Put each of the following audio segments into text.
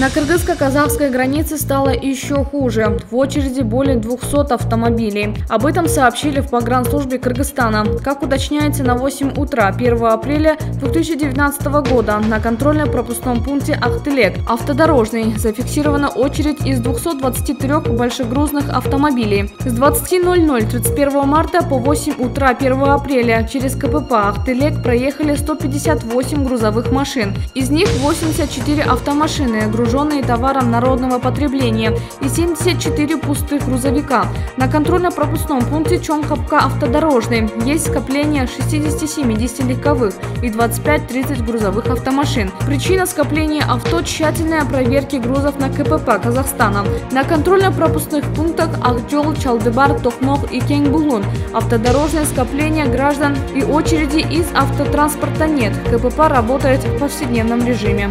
На кыргызско-казахской границе стало еще хуже. В очереди более 200 автомобилей. Об этом сообщили в погранслужбе Кыргызстана. Как уточняется, на 8 утра 1 апреля 2019 года на контрольно-пропускном пункте Ахтылек автодорожный зафиксирована очередь из 223 большегрузных автомобилей. С 20:00 31 марта по 8 утра 1 апреля через КПП Ахтылек проехали 158 грузовых машин. Из них 84 автомашины, груженные товаром народного потребления, и 74 пустых грузовика. На контрольно-пропускном пункте Чонгхапка автодорожный есть скопление 60-70 легковых и 25-30 грузовых автомашин. Причина скопления авто – тщательная проверки грузов на КПП Казахстана. На контрольно-пропускных пунктах Акжол, Чалдыбар, Токмок и Кенгбулун автодорожное скопление граждан и очереди из автотранспорта нет. КПП работает в повседневном режиме.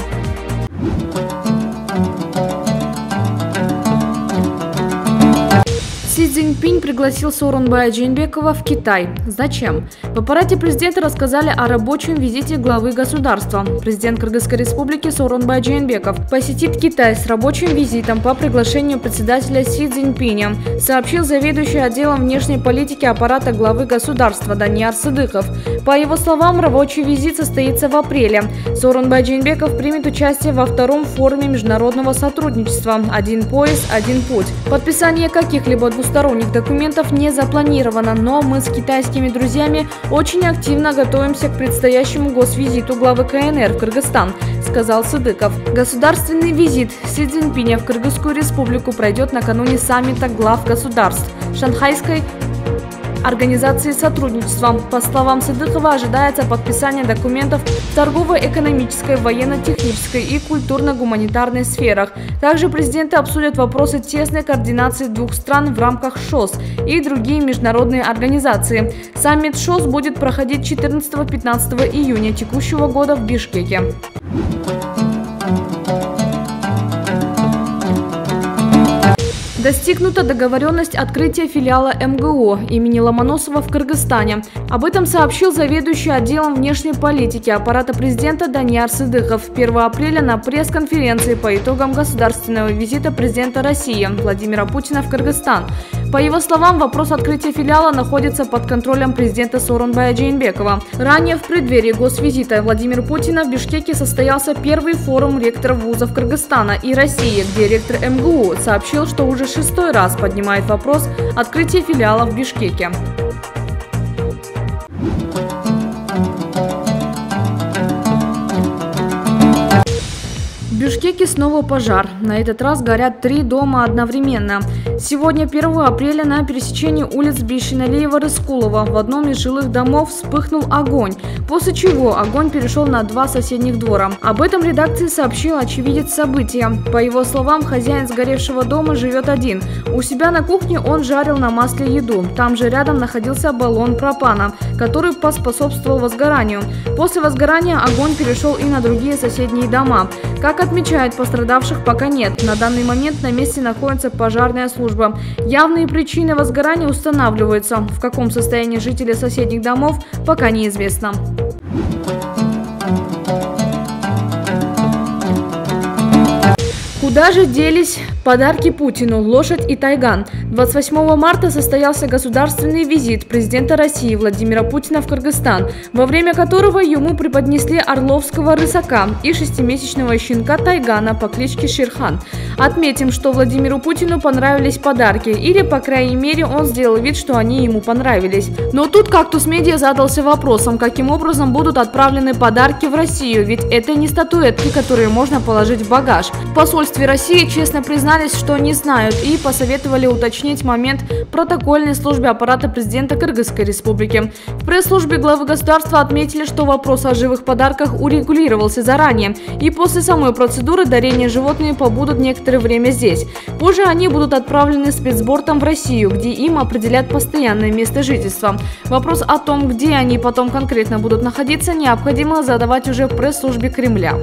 Си Цзиньпинь пригласил Сооронбая Жээнбекова в Китай. Зачем? В аппарате президента рассказали о рабочем визите главы государства. Президент Кыргызской республики Сооронбай Жээнбеков посетит Китай с рабочим визитом по приглашению председателя Си Цзиньпиня, сообщил заведующий отделом внешней политики аппарата главы государства Данияр Сыдыков. По его словам, рабочий визит состоится в апреле. Сооронбай Жээнбеков примет участие во втором форуме международного сотрудничества «Один пояс, один путь». Подписание каких-либо двусторонних документов не запланировано, но мы с китайскими друзьями очень активно готовимся к предстоящему госвизиту главы КНР в Кыргызстан, сказал Сыдыков. Государственный визит Си Цзиньпиня в Кыргызскую республику пройдет накануне саммита глав государств Шанхайской организации сотрудничества. По словам Сыдыкова, ожидается подписание документов в торгово-экономической, военно-технической и культурно-гуманитарной сферах. Также президенты обсудят вопросы тесной координации двух стран в рамках ШОС и другие международные организации. Саммит ШОС будет проходить 14-15 июня текущего года в Бишкеке. Достигнута договоренность открытия филиала МГУ имени Ломоносова в Кыргызстане. Об этом сообщил заведующий отделом внешней политики аппарата президента Данияр Сыдыков 1 апреля на пресс-конференции по итогам государственного визита президента России Владимира Путина в Кыргызстан. По его словам, вопрос открытия филиала находится под контролем президента Сооронбая Жээнбекова. Ранее в преддверии госвизита Владимира Путина в Бишкеке состоялся первый форум ректоров вузов Кыргызстана и России, где ректор МГУ сообщил, что уже 6-й раз поднимает вопрос открытия филиала в Бишкеке. В Бишкеке снова пожар. На этот раз горят 3 дома одновременно. Сегодня, 1 апреля, на пересечении улиц Бейшеналиева-Рыскулова в одном из жилых домов вспыхнул огонь, после чего огонь перешел на 2 соседних двора. Об этом редакции сообщил очевидец события. По его словам, хозяин сгоревшего дома живет один. У себя на кухне он жарил на масле еду. Там же рядом находился баллон пропана, который поспособствовал возгоранию. После возгорания огонь перешел и на другие соседние дома. Как отмечают, пострадавших пока нет. На данный момент на месте находится пожарная служба. Явные причины возгорания устанавливаются. В каком состоянии жители соседних домов, пока неизвестно. Куда же делись подарки Путину, лошадь и тайган? 28 марта состоялся государственный визит президента России Владимира Путина в Кыргызстан, во время которого ему преподнесли орловского рысака и 6-месячного щенка тайгана по кличке Шерхан. Отметим, что Владимиру Путину понравились подарки, или, по крайней мере, он сделал вид, что они ему понравились. Но тут «Кактус Медиа» задался вопросом, каким образом будут отправлены подарки в Россию, ведь это не статуэтки, которые можно положить в багаж. В посольстве России честно признались, что не знают, и посоветовали уточнить момент протокольной службе аппарата президента Кыргызской республики. В пресс-службе главы государства отметили, что вопрос о живых подарках урегулировался заранее, и после самой процедуры дарения животные побудут некоторое время здесь. Позже они будут отправлены спецбортом в Россию, где им определят постоянное место жительства. Вопрос о том, где они потом конкретно будут находиться, необходимо задавать уже в пресс-службе Кремля.